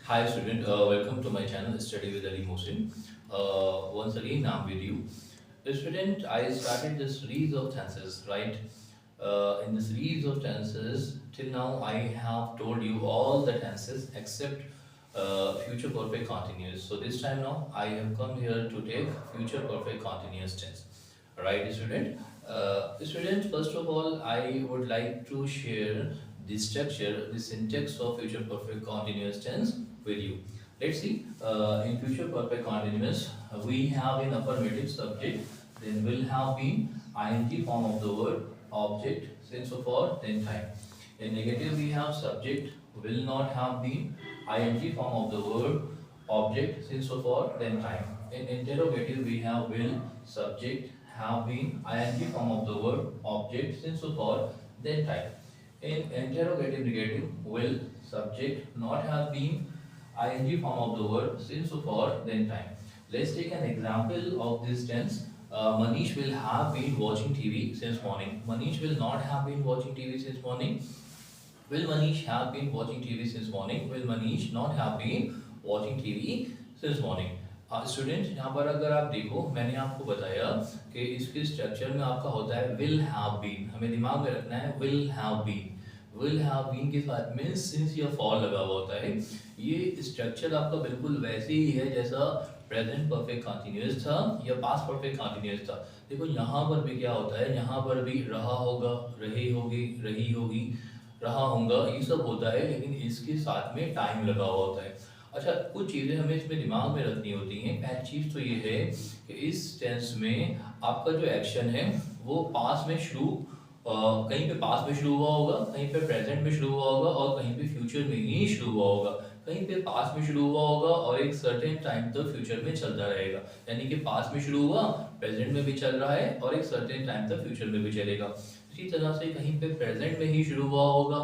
Hi student, welcome to my channel Study with Ali Mohsin. Once again I'm with you. Student, I started this series of tenses, right? In the series of tenses, till now I have told you all the tenses except future perfect continuous. So this time now I have come here to take future perfect continuous tense. Right, student? Student, first of all, I would like to share the structure, the syntax of future perfect continuous tense with you. Let's see. In future perfect continuous, we have an affirmative subject, then will have been ing form of the word, object, since of or, then time. In negative, we have subject, will not have been ing form of the word, object, since of or, then time. In interrogative, we have will, subject, have been, ing form of the word, object, since of or, then time. In interrogative negative, will, subject, not have been, ing form of the word, since of or, then time. Let's take an example of this tense. Manish will have been watching TV since morning. Manish will not have been watching TV since morning. Will Manish have been watching TV since morning? Will Manish not have been watching TV since morning? Student यहाँ पर अगर आप देखो मैंने आपको बताया कि इसके स्ट्रक्चर में आपका होता है विल हैव बीन, हमें दिमाग में रखना है विल हैव बीन के साथ में सिंस या फॉर लगा हुआ होता है। ये स्ट्रक्चर आपका बिल्कुल वैसे ही है जैसा प्रेजेंट परफेक्ट कंटिन्यूअस था या पास्ट परफेक्ट कंटिन्यूअस था। देखो यहाँ पर भी क्या होता है, यहाँ पर भी रहा होगा, रही होगी, रही होगी, रहा होगा, ये सब होता है, लेकिन इसके साथ में टाइम लगा हुआ होता है। अच्छा, कुछ चीज़ें हमें इसमें दिमाग में रखनी होती हैं। पहली चीज़ तो ये है कि इस टेंस में आपका जो एक्शन है वो पास में शुरू कहीं पे पास में शुरू हुआ होगा, कहीं पे प्रेजेंट में शुरू हुआ होगा और कहीं पे फ्यूचर में ही शुरू हुआ होगा। कहीं पे पास में शुरू हुआ होगा और एक सर्टेन टाइम तक फ्यूचर में चलता रहेगा, यानी कि पास में शुरू हुआ, प्रेजेंट में भी चल रहा है और एक सर्टेन टाइम तक फ्यूचर में भी चलेगा। इसी तरह से कहीं पे प्रेजेंट में ही शुरू हुआ होगा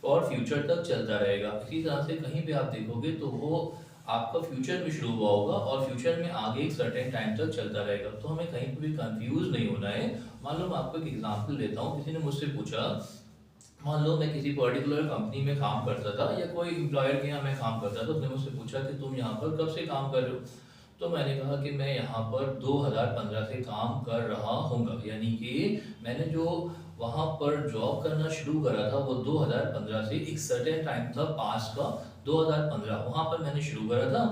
और फ्यूचर तक चलता रहेगा। इसी तरह से कहीं पे आप देखोगे तो वो आपका फ्यूचर में शुरू हुआ होगा और फ्यूचर में आगे एक सर्टेन टाइम तक चलता रहेगा। तो हमें कहीं पे भी कंफ्यूज नहीं होना है। मान लो मैं आपको एक एग्जांपल देता हूँ। किसी ने मुझसे पूछा, मान लो मैं किसी पर्टिकुलर कंपनी में काम करता था या कोई एम्प्लॉयर के यहाँ मैं काम करता था, तो उसने मुझसे पूछा कि तुम यहाँ पर कब से काम कर रहे हो। तो मैंने कहा कि मैं यहाँ पर 2015 से काम कर रहा हूँगा, यानी कि मैंने जो वहाँ पर जॉब करना शुरू करा था वो 2015 से, एक सर्टेन टाइम था पास का 2015, वहाँ पर मैंने शुरू करा था।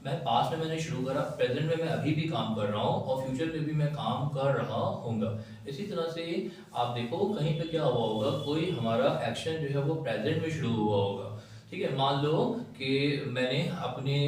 मैं पास्ट में मैंने शुरू करा, प्रेजेंट में मैं अभी भी काम कर रहा हूँ और फ्यूचर में भी मैं काम कर रहा हूँगा। इसी तरह से आप देखो कहीं पे क्या हुआ होगा, कोई हमारा एक्शन जो है वो प्रेजेंट में शुरू हुआ होगा। ठीक है, मान लो कि मैंने अपने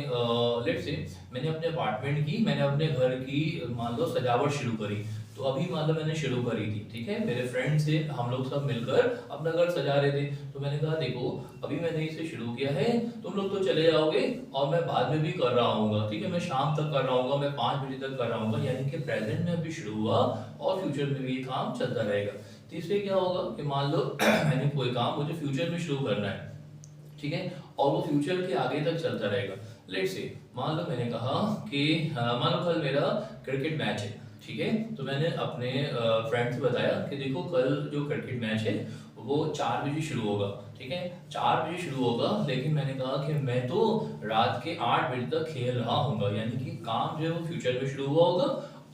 लेट्स से मैंने अपने अपार्टमेंट की, मैंने अपने घर की मान लो सजावट शुरू करी। तो अभी मान लो मैंने शुरू करी थी, ठीक है, मेरे फ्रेंड से हम लोग सब मिलकर अपना घर सजा रहे थे। तो मैंने कहा देखो अभी मैंने इसे शुरू किया है, तुम लोग तो चले जाओगे और मैं बाद में भी कर रहा हूँ, ठीक है, मैं शाम तक कर रहा हूँ, मैं 5 बजे तक कर रहा हूँ, यानी कि प्रेजेंट में अभी शुरू हुआ और फ्यूचर में भी ये काम चलता रहेगा। तीसरे क्या होगा कि मान लो मैंने कोई काम मुझे फ्यूचर में शुरू करना है, ठीक है, और वो फ्यूचर के आगे तक चलता रहेगा। लेट्स से मान लो मैंने कहा कि मान लो कल मेरा क्रिकेट मैच है, ठीक है, तो मैंने अपने फ्रेंड से बताया कि देखो कल जो क्रिकेट मैच है वो 4 बजे शुरू होगा, ठीक है, 4 बजे शुरू होगा, लेकिन मैंने कहा कि मैं तो रात के 8 बजे तक खेल रहा हूँ, यानी कि काम जो है वो फ्यूचर में शुरू हुआ होगा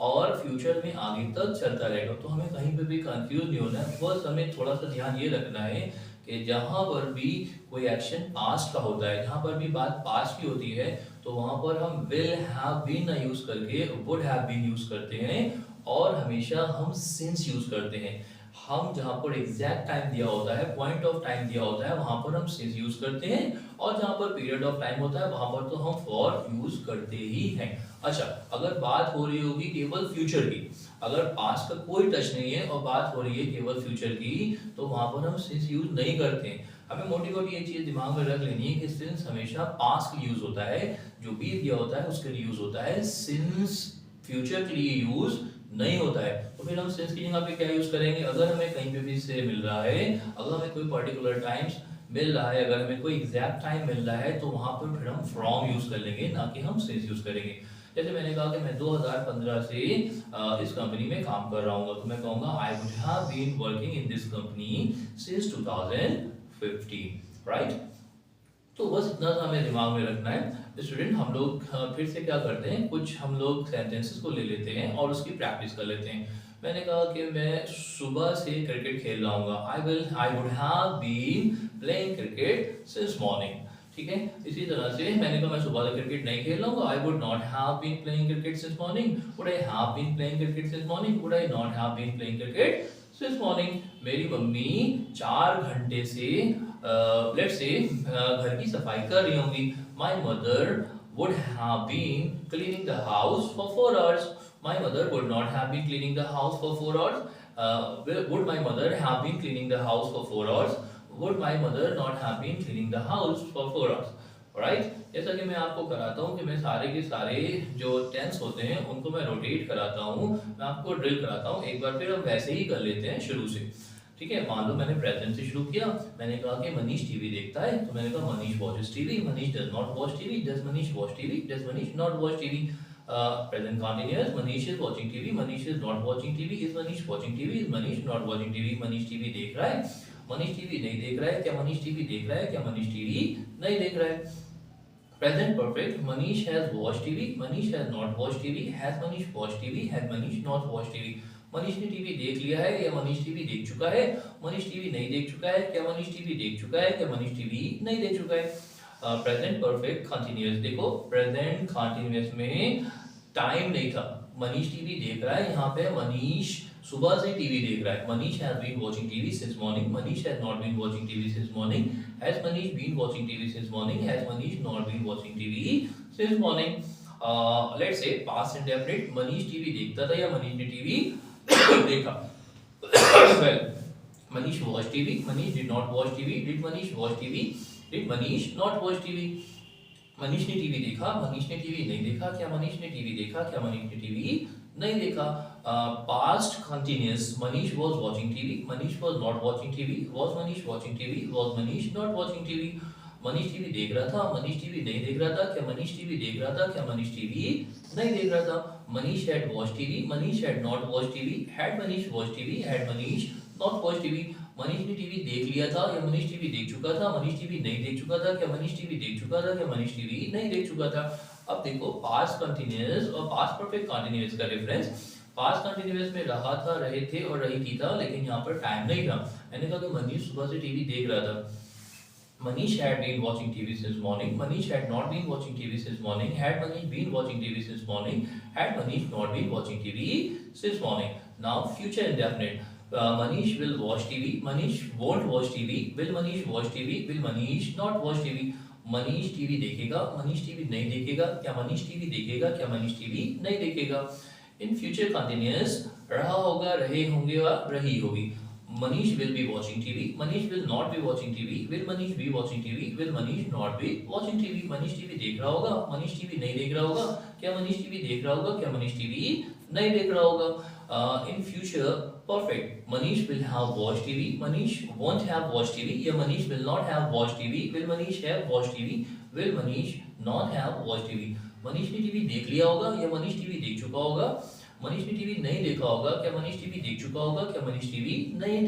और फ्यूचर में आगे तक चलता रहेगा। तो हमें कहीं पे भी कंफ्यूज नहीं होना है, बस हमें थोड़ा सा ध्यान ये रखना है कि जहाँ पर भी कोई एक्शन पास्ट का होता है, जहाँ पर भी बात पास्ट की होती है, तो वहाँ पर हम विल हैव बीन ना यूज करके वुड हैव बीन यूज करते हैं और हमेशा हम सिंस यूज करते हैं। हम जहाँ पर एग्जैक्ट टाइम दिया होता है, पॉइंट ऑफ टाइम दिया होता है, वहाँ पर हम सिंस यूज करते हैं और जहाँ पर पीरियड ऑफ टाइम होता है वहाँ पर तो हम फॉर यूज करते ही हैं। अच्छा, अगर बात हो रही होगी केवल फ्यूचर की, अगर पास्ट का कोई टच नहीं है और बात हो रही है केवल फ्यूचर की, तो वहां पर हम सिंस यूज नहीं करते हैं। हमें मोटी मोटी ये चीज दिमाग में रख लेनी है कि सिंस हमेशा पास्ट के लिए यूज होता है, जो भी दिया होता है उसके लिए यूज होता है, सिंस फ्यूचर के लिए यूज नहीं होता है। तो फिर हम सिंस की जगह पे क्या यूज करेंगे, अगर हमें कहीं पे भी से मिल रहा है, अगर हमें कोई पर्टिकुलर टाइम्स मिल रहा है, अगर हमें कोई एग्जैक्ट टाइम मिल रहा है, तो वहां पर फिर हम फ्रॉम यूज कर लेंगे, ना कि हम सिंस यूज करेंगे। जैसे मैंने कहा कि मैं 2015 से इस कंपनी में काम कर रहा हूँ, तो मैं कहूँगा I would have been working in this company since 2015, right. तो बस इतना सा हमें दिमाग में रखना है स्टूडेंट। हम लोग फिर से क्या करते हैं, कुछ हम लोग सेंटेंसेस को ले लेते हैं और उसकी प्रैक्टिस कर लेते हैं। मैंने कहा कि मैं सुबह से क्रिकेट खेल रहा हूँ, I would have been playing cricket since morning. ठीक है, इसी तरह से मैंने कहा मैं सुबह से क्रिकेट नहीं खेल रहा हूँ, I would not have been playing cricket since morning, would I have been playing cricket since morning, would I not have been playing cricket since morning. मेरी मम्मी 4 घंटे से लेट्स से घर की सफाई कर रही होंगी। My mother would have been cleaning the house for 4 hours. My mother would not have been cleaning the house for 4 hours. Would my mother have been cleaning the house for 4 hours? Would my mother not have been cleaning the house for 4 hours? Right, जैसा कि मैं आपको कराता हूँ कि मैं सारे के सारे जो टेंस होते हैं उनको मैं रोटेट कराता हूँ, मैं आपको ड्रिल कराता हूँ। एक बार फिर हम वैसे ही कर लेते हैं शुरू से। ठीक है, मान लो मैंने प्रेजेंट से शुरू किया। मैंने कहा कि मनीष टीवी देखता है, तो मैंने कहा Manish watches TV, Manish does not watch TV, does Manish watch TV, does Manish not watch TV. Present continuous, Manish is watching TV, Manish is not watching TV, is Manish watching TV, is Manish not watching TV. Manish TV देख रहा है, Manish TV नहीं देख रहा है, क्या Manish TV देख रहा है, क्या मनीष टीवी नहीं देख रहा है। Present perfect, Manish has watched TV, Manish has not watched TV, has Manish watched TV, has Manish not watched TV। Manish ने टीवी देख लिया है या मनीष टीवी देख चुका है, मनीष टीवी नहीं देख चुका है, क्या मनीष टीवी देख चुका है, क्या मनीष टीवी नहीं देख चुका है। प्रेजेंट परफेक्ट कंटिन्यूअस, देखो प्रेजेंट कंटिन्यूअस में टाइम नहीं था, मनीष टीवी देख रहा है, यहाँ पे मनीष सुबह से टीवी देख रहा है। Manish has been watching TV since morning, Manish has not been watching TV since morning, has Manish been watching TV since morning, has Manish not been watching TV since morning. Let's say past indefinite, Manish TV देखता था या मनीष ने TV देखा। well, Manish watch TV, Manish did not watch TV, did Manish watch TV, did Manish not watch TV. Manish ने TV देखा, मनीष ने TV नहीं देखा, क्या मनीष ने टीवी देखा, क्या मनीष ने टीवी नहीं देखा। Past continuous, Manish was watching TV, Manish was not watching TV, was Manish watching TV, was Manish not watching TV. Manish TV देख रहा था, मनीष टीवी नहीं देख रहा था, क्या मनीष टीवी देख रहा था, क्या मनीष टीवी नहीं देख रहा था। Manish had watch TV, Manish had not watch TV, had Manish watch TV, had Manish not watch TV. Manish ने टीवी देख लिया था या मनीष टीवी देख चुका था, मनीष टीवी नहीं देख चुका था, क्या मनीष टीवी देख चुका था, क्या मनीष टीवी नहीं देख चुका था। अब देखो पास्ट कंटिन्यूअस और पास्ट परफेक्ट कंटिन्यूअस का डिफरेंस। पास्ट कंटिन्यूअस में रहा था, रहे थे और रही थी था, लेकिन यहाँ पर टाइम नहीं था। मैंने कहा कि मनीष सुबह से टीवी देख रहा था। Manish had been watching TV since morning. Manish had not been watching TV since morning. Had Manish been watching TV since morning? Had Manish not been watching TV since morning? Now future indefinite. Manish will watch TV. Manish won't watch TV. Will Manish watch TV? Will Manish not watch TV? Manish TV देखेगा, Manish TV नहीं देखेगा, क्या Manish TV देखेगा, क्या Manish TV नहीं देखेगा। In future continuous रहा होगा, रहे होंगे व रही होगी। Manish will be watching TV. Manish will not be watching TV. Will Manish be watching TV? Will Manish not be watching TV? Manish TV देख रहा होगा, Manish TV नहीं देख रहा होगा, क्या Manish TV देख रहा होगा, क्या Manish TV नहीं देख रहा होगा। In future perfect, Manish will have watched TV. Manish won't have watched TV. या Manish will not have watched TV. Will Manish have watched TV? Will Manish not have watched TV? Manish ने TV देख लिया होगा या Manish TV देख चुका होगा। मनीष ने टीवी नहीं देखा होगा, क्या मनीष टीवी देख चुका होगा, क्या मनीष टीवी नहीं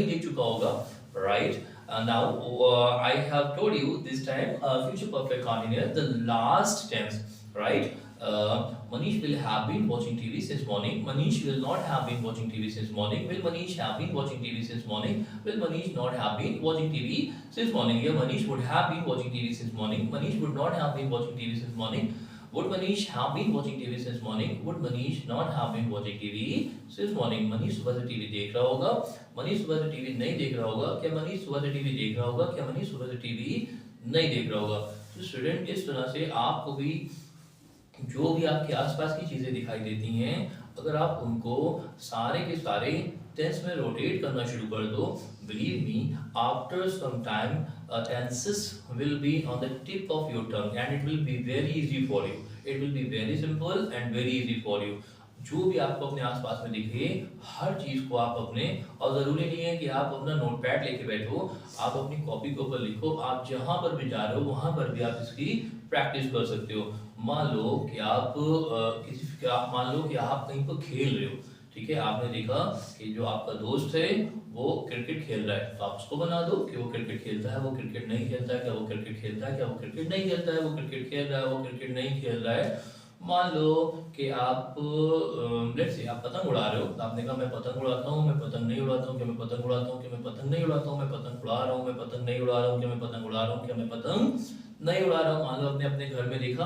देख चुका होगा। Right, now I have told you this time future perfect continuous the last tense. Right, Manish will have been watching TV since morning. Manish will not have been watching TV since morning. Will Manish have been watching TV since morning? Will Manish not have been watching TV since morning? Yeah, Manish would have been watching TV since morning. Manish would not have been watching TV since morning. Would Manish have been watching TV since morning? Would Manish not have been watching TV since morning? Manish सुबह से TV देख रहा होगा, Manish सुबह से TV नहीं देख रहा होगा, क्या Manish सुबह से टीवी देख रहा होगा, क्या Manish सुबह से टीवी नहीं देख रहा होगा। तो स्टूडेंट इस तरह से आपको भी जो भी आपके आसपास की चीजें दिखाई देती हैं, अगर आप उनको सारे के सारे टेंस में रोटेट करना शुरू कर दो, believe me, after some time tenses will be on the tip of your tongue and it will be very easy for you. It will be very simple and very easy for you. जो भी आपको अपने आसपास में दिखे हर चीज को आप अपने, और जरूरी नहीं है कि आप अपना नोटपैड लेके बैठो, आप अपनी कॉपी के ऊपर लिखो। आप जहां पर भी जा रहे हो वहां पर भी आप इसकी प्रैक्टिस कर सकते हो। मान लो कि आप मान लो कि आप कहीं पर खेल रहे हो, ठीक है, आपने देखा कि जो आपका दोस्त है वो क्रिकेट खेल रहा है, तो आप उसको बना दो कि वो क्रिकेट खेलता है, वो क्रिकेट नहीं खेलता है, क्या वो क्रिकेट खेलता है, क्या वो क्रिकेट नहीं खेलता है, वो क्रिकेट खेल रहा है, वो क्रिकेट नहीं खेल रहा है। मान लो कि आप लेट्स से आप पतंग उड़ा रहे हो, तो आपने कहा मैं पतंग उड़ाता हूँ, मैं पतंग नहीं उड़ाता हूँ, क्या मैं पतंग उड़ाता हूँ, क्या मैं पतंग नहीं उड़ाता हूँ, मैं पतंग उड़ा रहा हूँ, मैं पतंग नहीं उड़ा रहा हूँ, क्या मैं पतंग उड़ा रहा हूँ, क्या मैं पतंग नहीं उड़ा रहा हूँ। मान लो आपने अपने घर में देखा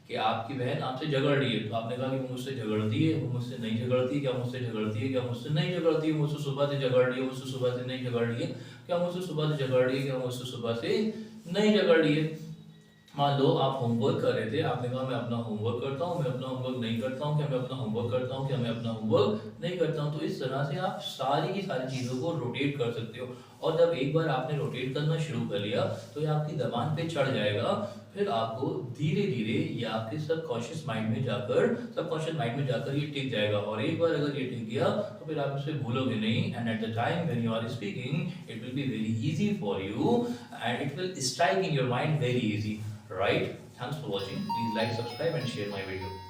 कि आपकी बहन आपसे झगड़ रही है, तो आपने कहा कि वो मुझसे झगड़ती है, वो मुझसे नहीं झगड़ती है, क्या मुझसे झगड़ती है, क्या मुझसे नहीं झगड़ती है, मुझसे सुबह से झगड़ रही है, मुझसे सुबह से नहीं झगड़ रही है, क्या मुझसे सुबह से झगड़ रही है, क्या मुझसे सुबह से नहीं झगड़ रही है। मान लो आप होमवर्क कर रहे थे, आपने कहा मैं अपना होमवर्क करता हूँ, मैं अपना होमवर्क नहीं करता हूँ, क्या मैं अपना होमवर्क करता हूँ, क्या मैं अपना होमवर्क नहीं करता हूँ। तो इस तरह से आप सारी की सारी चीज़ों को रोटेट कर सकते हो, और जब एक बार आपने रोटेट करना शुरू कर लिया तो ये आपकी जबान पे चढ़ जाएगा। फिर आपको धीरे धीरे ये आपके सबकॉन्शियस माइंड में जाकर ये टिक जाएगा, और एक बार अगर ये टिक गया तो फिर आप इसे भूलोगे नहीं। And at the time when you are speaking it will be very easy for you, and it will strike in your mind very easy, right? Thanks for watching. Please like, subscribe and share my video.